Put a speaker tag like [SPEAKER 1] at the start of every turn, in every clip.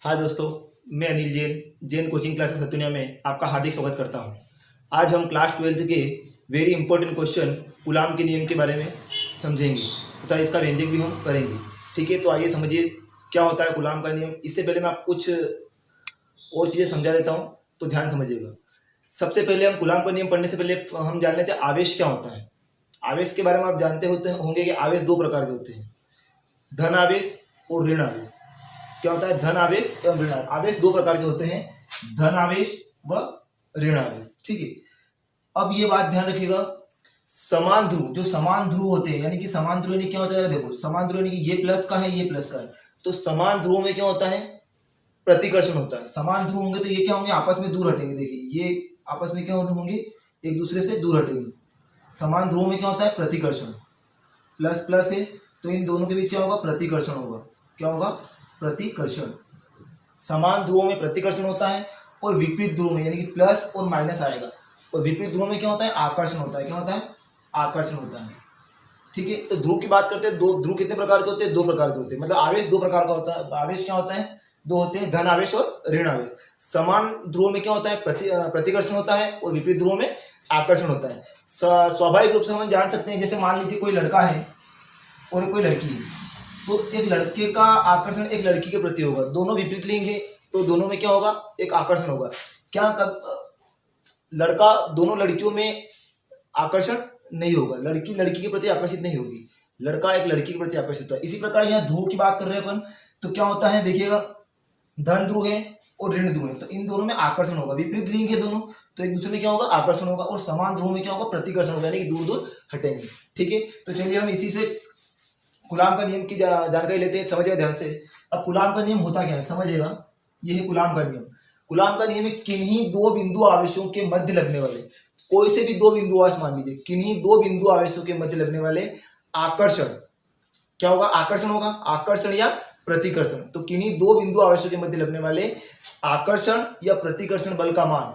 [SPEAKER 1] हाँ दोस्तों, मैं अनिल जैन कोचिंग क्लासेस सतुनिया में आपका हार्दिक स्वागत करता हूँ। आज हम क्लास 12th के वेरी इंपॉर्टेंट क्वेश्चन कूलाम के नियम के बारे में समझेंगे तथा इसका व्यंजक भी हम करेंगे। ठीक है, तो आइए समझिए क्या होता है कूलाम का नियम। इससे पहले मैं आपको कुछ और चीज़ें समझा देता हूँ, तो ध्यान समझिएगा। सबसे पहले हम कूलाम का नियम पढ़ने से पहले हम जान लेते हैं आवेश क्या होता है। आवेश के बारे में आप जानते होंगे कि आवेश दो प्रकार के होते हैं, धन आवेश और ऋण आवेश। क्या होता है धन आवेश एवं ऋण आवेश। आवेश दो प्रकार के होते हैं, धन आवेश व ऋण आवेश। ठीक है, अब ये बात ध्यान रखिएगा, समान ध्रुव जो समान ध्रुव होते हैं, यानी कि समान ध्रुव यानी क्या होता है, देखो समान ध्रुव यानी कि ये प्लस का है ये प्लस का है, तो समान ध्रुवों में क्या होता है, प्रतिकर्षण होता है। समान ध्रुव होंगे तो ये क्या होंगे, आपस में दूर हटेंगे। देखिए ये आपस में क्या होंगे, एक दूसरे से दूर हटेंगे। समान ध्रुवों में क्या होता है, प्रतिकर्षण। प्लस प्लस है तो इन दोनों के बीच क्या होगा, प्रतिकर्षण होगा। क्या होगा, प्रतिकर्षण। समान ध्रुवों में प्रतिकर्षण होता है और विपरीत ध्रुव में यानी कि प्लस और माइनस आएगा, और विपरीत ध्रुव में क्या होता है, आकर्षण होता है। क्या होता है, आकर्षण होता है। ठीक है, तो ध्रुव की बात करते हैं। दो ध्रुव कितने प्रकार के होते हैं, दो प्रकार के होते हैं। मतलब आवेश दो प्रकार का होता है। आवेश क्या होता है, दो होते हैं, धन आवेश और ऋण आवेश। समान ध्रुव में क्या होता है, प्रतिकर्षण होता है, और विपरीत ध्रुव में आकर्षण होता है। स्वाभाविक रूप से हम जान सकते हैं, जैसे मान लीजिए कोई लड़का है और कोई लड़की है, तो एक लड़के का आकर्षण एक लड़की के प्रति होगा। दोनों विपरीत लिंग है तो दोनों में क्या होगा, एक आकर्षण होगा। क्या कब लड़का दोनों लड़कियों में आकर्षण नहीं होगा, लड़की लड़की के प्रति आकर्षित नहीं होगी, लड़का एक लड़की के प्रति आकर्षित होता है। इसी प्रकार यहाँ ध्रुव की बात कर रहे हैं अपन, तो क्या होता है देखिएगा, धन ध्रुव है और ऋण ध्रुव है, तो इन दोनों में आकर्षण होगा। विपरीत लिंग है दोनों, तो एक दूसरे में क्या होगा, आकर्षण होगा। और समान ध्रुव में क्या होगा, प्रतिकर्षण होगा, यानी कि दूर दूर हटेंगे। ठीक है, तो चलिए हम इसी से कूलाम का नियम की जानकारी लेते हैं। समझिएगा ध्यान से। अब कूलाम का नियम होता क्या है, समझिएगा। ये है कूलाम का नियम। कूलाम का नियम है, किन्हीं दो बिंदु आवेशों के मध्य लगने वाले, कोई से भी दो बिंदु आवेश मान लीजिए, किन्हीं दो बिंदु आवेशों के मध्य लगने वाले आकर्षण, क्या होगा, आकर्षण होगा, आकर्षण या प्रतिकर्षण। तो किन्हीं दो बिंदु आवेशों के मध्य लगने वाले आकर्षण या प्रतिकर्षण बल का मान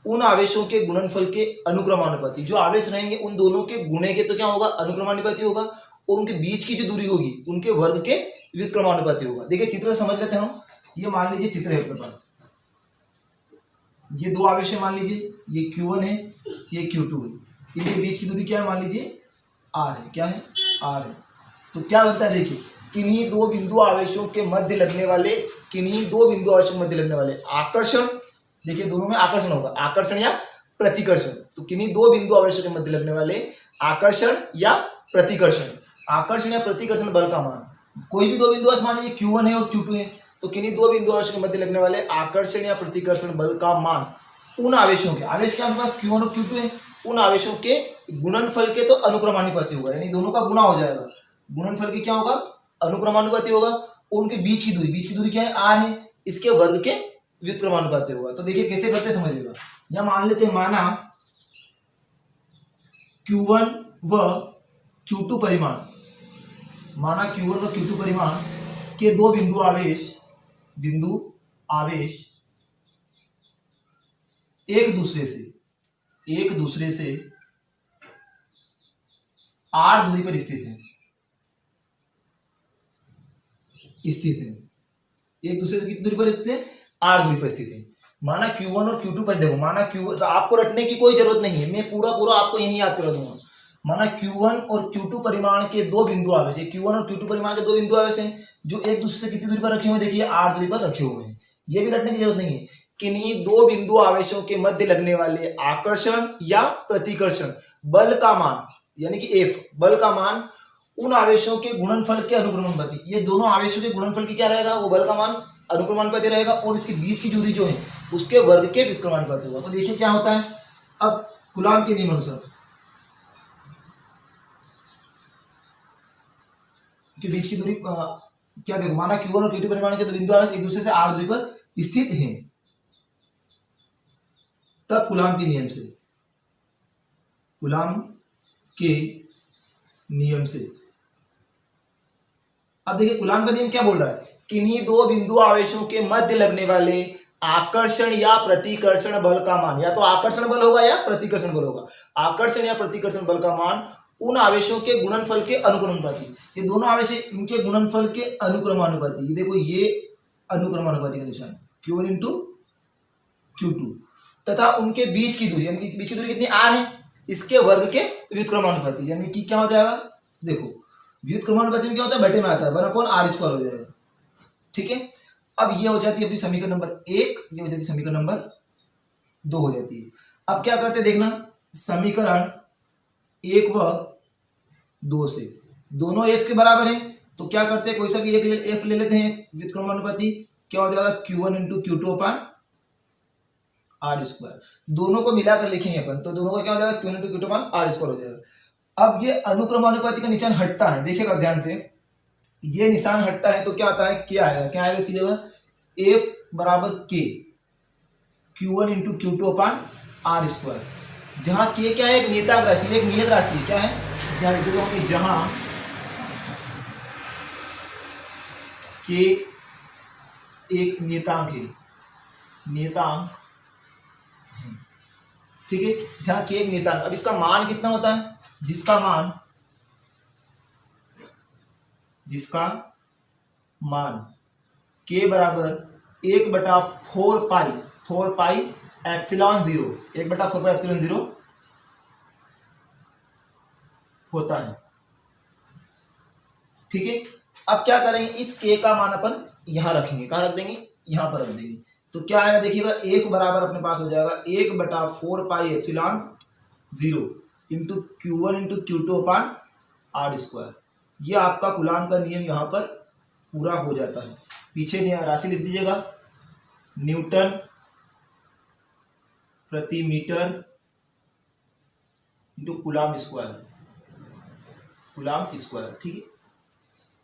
[SPEAKER 1] उन आवेशों के गुणनफल के अनुक्रमानुपाती, जो आवेश रहेंगे उन दोनों के गुणे के तो क्या होगा, अनुक्रमानुपाती होगा, और उनके बीच की जो दूरी होगी उनके वर्ग के व्युत्क्रमानुपाती होगा। देखिए चित्र समझ लेते हैं हम। ये मान लीजिए चित्र है अपने पास, ये दो आवेश है मान लीजिए, ये Q1 है ये Q2 है, इनके बीच की दूरी क्या है, मान लीजिए R है। क्या है, R है। तो क्या बनता है, देखिए किन्हीं दो बिंदु आवेशों के मध्य लगने वाले, किन्हीं दो बिंदु आवेशों के मध्य लगने वाले आकर्षण, देखिए दोनों में आकर्षण होगा, आकर्षण या प्रतिकर्षण। तो किन्हीं दो बिंदु आवेशों के मध्य लगने वाले आकर्षण या प्रतिकर्षण, आकर्षण या प्रतिकर्षण बल का मान, कोई भी दो बिंदु आवेश मान लीजिए Q1 है और Q2 है, तो किन्हीं दो बिंदु आवेशों के मध्य लगने वाले आकर्षण या प्रतिकर्षण बल का मान उन आवेशों के, आवेश क्या हमारे पास Q1 और Q2 है, उन आवेशों के गुणनफल के तो अनुक्रमानुपाती होगा, यानी दोनों का गुणा हो जाएगा। गुणनफल के क्या होगा, अनुक्रमानुपाती होगा। उनके बीच की दूरी क्या है, R है, इसके वर्ग के व्युत्क्रमानुपाती होगा। तो देखिए कैसे करते समझिएगा। यह मान लेते हैं, माना Q1 व Q2 परिमाण, माना Q1 व Q2 परिमाण के दो बिंदु आवेश एक दूसरे से R दूरी पर स्थित है, एक दूसरे से कितनी दूरी पर स्थित है, R दूरी पर स्थित है। माना Q1 और Q2 पर, देखो माना Q, आपको रटने की कोई जरूरत नहीं है, मैं पूरा आपको यही याद करा दूंगा। माना Q1 और Q2 परिमाण के दो बिंदु आवेश है, Q1 और Q2 परिमाण के दो बिंदु आवेश हैं जो एक दूसरे से कितनी दूरी पर रखे हुए हैं, देखिए R दूरी पर रखे हुए हैं। ये भी रटने की जरूरत नहीं है। किन्हीं दो बिंदु आवेशों के मध्य लगने वाले आकर्षण या प्रतिकर्षण बल का मान, यानी कि F बल का मान उन आवेशों के गुणनफल के अनुक्रमानुपाती, ये दोनों आवेशों के गुणनफल की क्या रहेगा, वो बल का मान अनुक्रमानुपाती रहेगा, और इसके बीच की दूरी जो है उसके वर्ग के व्युत्क्रमानुपाती होगा। तो देखिए क्या होता है, अब कूलाम के नियम अनुसार के बीच की दूरी क्या, देखो माना Q1 और Q2 परिमाण के दो बिंदु आवेश एक दूसरे से R दूरी पर स्थित हैं, तब कूलाम के नियम से अब देखिए कूलाम का नियम क्या बोल रहा है, किन्हीं दो बिंदु आवेशों के मध्य लगने वाले आकर्षण या प्रतिकर्षण बल का मान, या तो आकर्षण बल होगा या प्रतिकर्षण बल होगा, आकर्षण या प्रतिकर्षण बल का मान उन आवेशों के गुणनफल के अनुक्रमानुपाती, ये दोनों आवेश इनके गुणनफल के अनुक्रमानुपाती, ये देखो ये अनुक्रमानुपाती का निशान Q1 इंटू Q2 तथा उनके बीच की दूरी, उनके बीच की दूरी कितनी r है, इसके वर्ग के व्युत्क्रमानुपाती, यानी कि क्या हो जाएगा, देखो व्युत्क्रमानुपाती में क्या होता है, बटे में आता है 1/r² हो जाएगा। ठीक है, अब ये हो जाती है अपनी समीकरण नंबर 1, ये हो जाती है समीकरण नंबर 2 हो जाती है। अब क्या करते हैं देखना, समीकरण 1 व 2 से दोनों f के बराबर है, तो क्या करते हैं, कोई सा भी एक f ले लेते हैं व्युत्क्रमानुपाती, क्या हो जाएगा Q1 इंटू Q2 अपान r²। दोनों को मिलाकर लिखेंगे अपन, तो दोनों का क्या हो जाएगा, Q1 इंटू Q2 अपान r² हो जाएगा। अब ये अनुक्रमानुपाती का निशान हटता है, देखिएगा ध्यान से, ये निशान हटता है तो क्या आता है, क्या आएगा, क्या आएगा इसकी जगह, f बराबर k Q1 इंटू Q2 अपान r²। जहां k क्या है, एक नियतांक राशि, एक नियत राशि क्या है, जहां लिख देता हूं, जहां k एक नियतांक है, नियतांक, ठीक है, जहां k एक नियतांक, अब इसका मान कितना होता है, जिसका मान k बराबर 1/4 पाई एप्सिलॉन 0, 1/4 पाई एप्सिलॉन 0 होता है। ठीक है, अब क्या करेंगे, इस k का मान अपन यहां रखेंगे, कहां रख देंगे, यहां पर रख देंगे, तो क्या आएगा देखिएगा, 1 बराबर अपने पास हो जाएगा 1/4 pi epsilon 0 into Q1 into Q2 अपान r²। ये आपका कूलाम का नियम यहाँ पर पूरा हो जाता है। पीछे राशि लिख दीजिएगा, न्यूटन प्रति मीटर इंटू कूलाम स्क्वायर, ठीक है,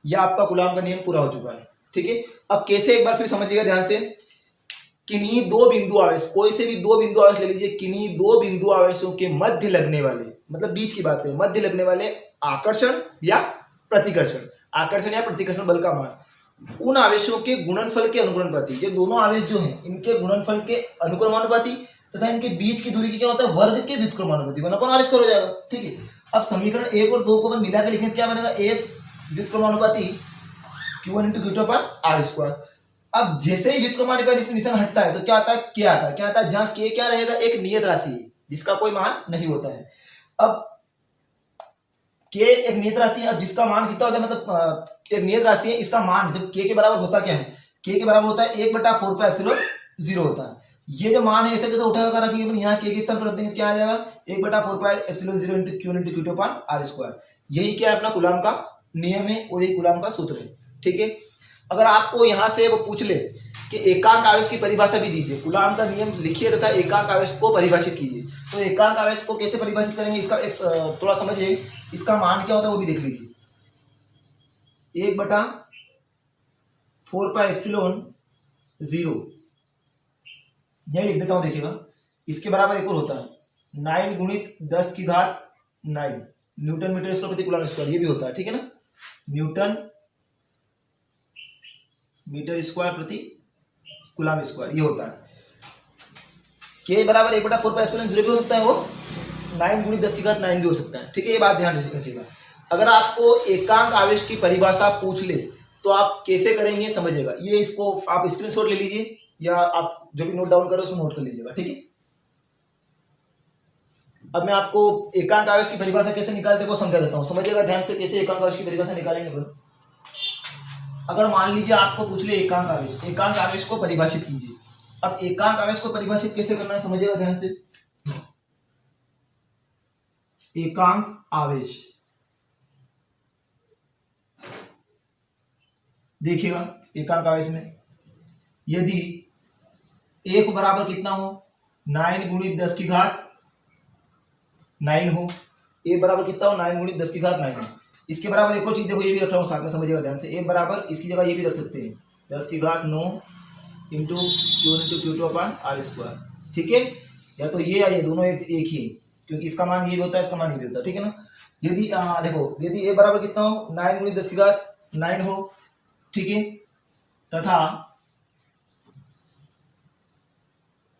[SPEAKER 1] यह आपका कूलाम का नियम पूरा हो चुका है। ठीक है, अब कैसे, एक बार फिर समझिएगा ध्यान से, किन्हीं दो बिंदु आवेश, कोई से भी दो बिंदु आवेश ले लीजिए, किन्हीं दो बिंदु आवेशों के मध्य लगने वाले, मतलब बीच की बात करें, मध्य लगने वाले आकर्षण या प्रतिकर्षण, आकर्षण या प्रतिकर्षण बल का मान, उन आवेशों के गुणनफल के अनुक्रमानुपाती, ये दोनों आवेश जो हैं इनके गुणनफल के अनुक्रमानुपाती तथा इनके बीच की दूरी की क्या होता है, वर्ग के व्युत्क्रमानुपाती, 1/r² हो जाएगा। ठीक है, अब समीकरण 1 और 2 को अपन मिला के लिखें, क्या बनेगा, f व्युत्क्रमानुपाती Q1 इंटू Q2 अपान r²। अब जैसे ही व्युत्क्रमानुपाती से निशान हटता है तो क्या आता है, क्या आता है, जहां k क्या रहेगा, एक नियत राशि है जिसका कोई मान नहीं होता है। अब k एक नियत राशि है, अब जिसका मान कितना होता है, मतलब एक नियत राशि है, इसका मान जब k के बराबर होता क्या है, k के बराबर होता है 1/4 पाई एप्सिलॉन 0 होता है। ये जो मान है ऐसे कैसे उठाकर रखिए, यहाँ k के स्थान पर रख देंगे, क्या आ जाएगा, 1/4 pi epsilon 0 into Q1 into Q2 अपान r²। यही क्या है, अपना कूलाम का नियम है और यही कूलाम का सूत्र है। ठीक है, अगर आपको यहाँ से वो पूछ ले कि एकांक आवेश की परिभाषा भी दीजिए, कूलाम का नियम लिखिए तथा एकांक आवेश को परिभाषित कीजिए, तो एकांक आवेश को कैसे परिभाषित करेंगे, इसका एक थोड़ा समझिए, इसका मान क्या होता है वो भी देख लीजिए, 1/4 पाई एप्सिलॉन 0, यही लिख देता हूँ, देखिएगा इसके बराबर एक और होता है 9 गुणित 10 की घात 9 न्यूटन मीटर स्क्वायर प्रति कूलम स्क्वायर, ये भी होता है। ठीक है ना, न्यूटन मीटर स्क्वायर प्रति कूलम स्क्वायर, ये होता है। के बराबर 1/4 पाई एप्सिलॉन 0 भी हो सकता है, वो 9 गुणित 10 की घात 9 भी हो सकता है। ठीक है, ये बात ध्यान रखिएगा। अगर आपको एकांक आवेश की परिभाषा पूछ ले तो आप कैसे करेंगे समझिएगा, ये इसको आप स्क्रीनशॉट ले लीजिए या आप जो भी नोट डाउन करो उसमें नोट कर लीजिएगा। ठीक है, अब मैं आपको एकांक आवेश की परिभाषा कैसे निकालते हैं वो समझा देता हूँ, समझिएगा ध्यान से कैसे एकांक आवेश की परिभाषा निकालेंगे। अगर मान लीजिए आपको पूछ ले एकांक आवेश को परिभाषित कीजिए। अब एकांक आवेश को परिभाषित कैसे करना है समझिएगा ध्यान से। एकांक आवेश, देखिएगा एकांक आवेश में यदि एक बराबर कितना हो 9 गुणित 10 की घात 9 हो, ए बराबर कितना हो 9 गुणित 10 की घात 9 हो। इसके बराबर एक और चीज देखो, ये भी रख रहा हूँ साथ में, समझिएगा ध्यान से। ए बराबर इसकी जगह ये भी रख सकते हैं 10 की घात 9 इंटू Q1 इंटू Q2 अपान r²। ठीक है, या तो ये या ये दोनों एक ही है, क्योंकि इसका मान ये भी होता है, इसका मान ये भी होता है। ठीक है ना, यदि देखो यदि ए बराबर कितना हो 9 गुणित 10 की घात 9 हो, ठीक है, तथा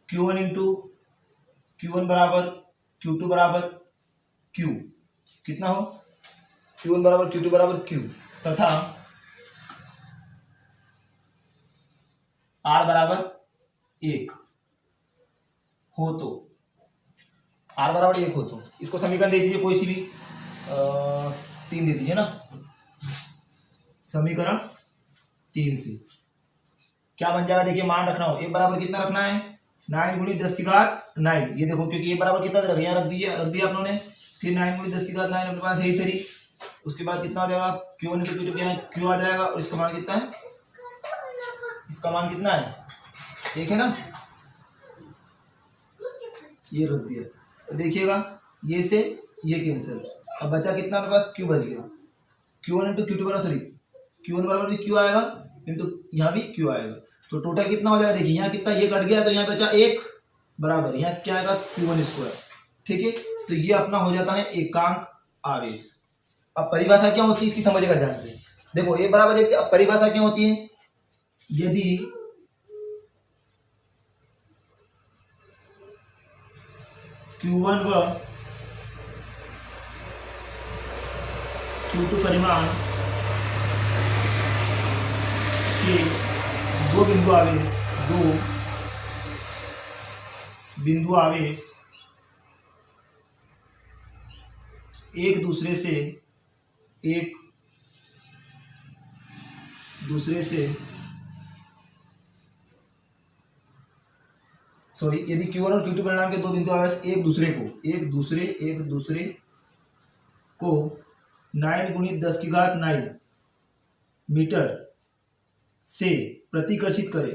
[SPEAKER 1] Q1 इंटू Q1 बराबर Q2 बराबर Q, कितना हो Q1 बराबर Q2 बराबर Q, तथा r बराबर 1 हो तो, r बराबर 1 हो तो इसको समीकरण दे दीजिए, कोई सी भी 3 दे दीजिए ना, समीकरण 3 से क्या बन जाएगा, देखिए मान रखना हो, a बराबर कितना रखना है, 9 गुणित 10 की घात 9, ये देखो क्योंकि a बराबर कितना रख, यहाँ रख दिया आप लोगों ने, फिर 9 गुणित 10 की घात 9 अपने पास है सही, उसके बाद कितना हो जाएगा, Q1 इंटू Q2 क्या है, Q आ जाएगा, और इसका मान कितना है, इसका मान कितना है, 1 है ना, ये रख दिया, तो देखिएगा ये से ये कैंसिल, अब बचा कितना अपने पास, Q बच गया, Q1 इंटू Q2 बराबर, सॉरी Q1 बराबर भी Q आएगा, इंटू यहाँ भी Q आएगा, तो टोटल कितना हो जाएगा, देखिए यहाँ कितना, ये कट गया तो यहाँ बचा 1 बराबर, यहाँ क्या आएगा Q1 स्क्वायर, ठीक है, तो ये अपना हो जाता है एकांक आवेश। अब परिभाषा क्या होती है इसकी समझेगा ध्यान से, देखो ए बराबर 1, अब परिभाषा क्या होती है, यदि Q1 व Q2 परिमाण के दो बिंदु आवेश एक दूसरे से सॉरी, यदि Q1 और Q2 परिमाण के दो बिंदु आवेश एक दूसरे को 9 गुणित 10 की घात 9 मीटर से प्रतिकर्षित करे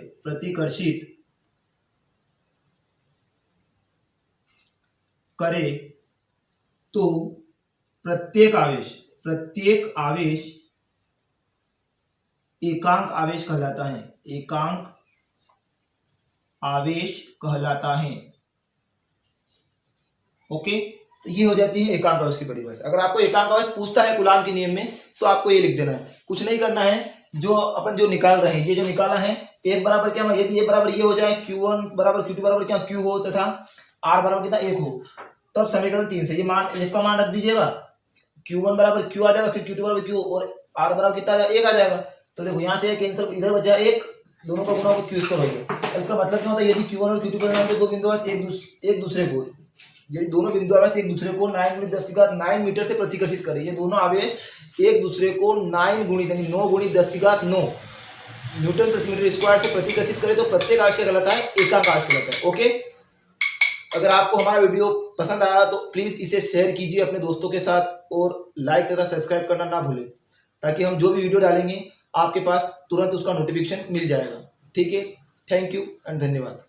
[SPEAKER 1] तो प्रत्येक आवेश एकांक आवेश कहलाता है, ओके, तो ये हो जाती है एकांक आवेश की परिभाषा। अगर आपको एकांक आवेश पूछता है कूलाम के नियम में, तो आपको ये लिख देना है, कुछ नहीं करना है, जो निकाल रहे हैं, ये जो निकाला है, एक बराबर क्या, यदि ये बराबर ये हो जाए, Q1 बराबर Q2 बराबर क्या Q हो तथा R बराबर कितना 1 हो, तब समीकरण 3 से ये मान, f का मान रख दीजिएगा, Q1 बराबर Q आ जाएगा, फिर Q2 बराबर Q और R बराबर कितना आ जाएगा, 1 आ जाएगा, तो देखो यहाँ से कैंसिल, इधर बचा 1, दोनों का गुणा होकर Q स्क्वायर हो गया। इसका मतलब क्या होता है, यदि Q1 और Q2 परिमाण के दो बिंदु आवेश एक दूसरे को, यदि दोनों बिंदु आवेश एक दूसरे को 9 गुणित 10 की घात 9 मीटर से प्रतिकर्षित करें, ये दोनों आवेश एक दूसरे को 9 गुणित यानी 9 गुणित 10 की घात 9 न्यूटन प्रति मीटर स्क्वायर से प्रतिकर्षित करें, तो प्रत्येक आवेश कहलाता है एकांक आवेश कहलाता है, ओके। अगर आपको हमारा वीडियो पसंद आया तो प्लीज़ इसे शेयर कीजिए अपने दोस्तों के साथ, और लाइक तथा सब्सक्राइब करना ना भूलें, ताकि हम जो भी वीडियो डालेंगे आपके पास तुरंत उसका नोटिफिकेशन मिल जाएगा, ठीक है। थैंक यू एंड धन्यवाद।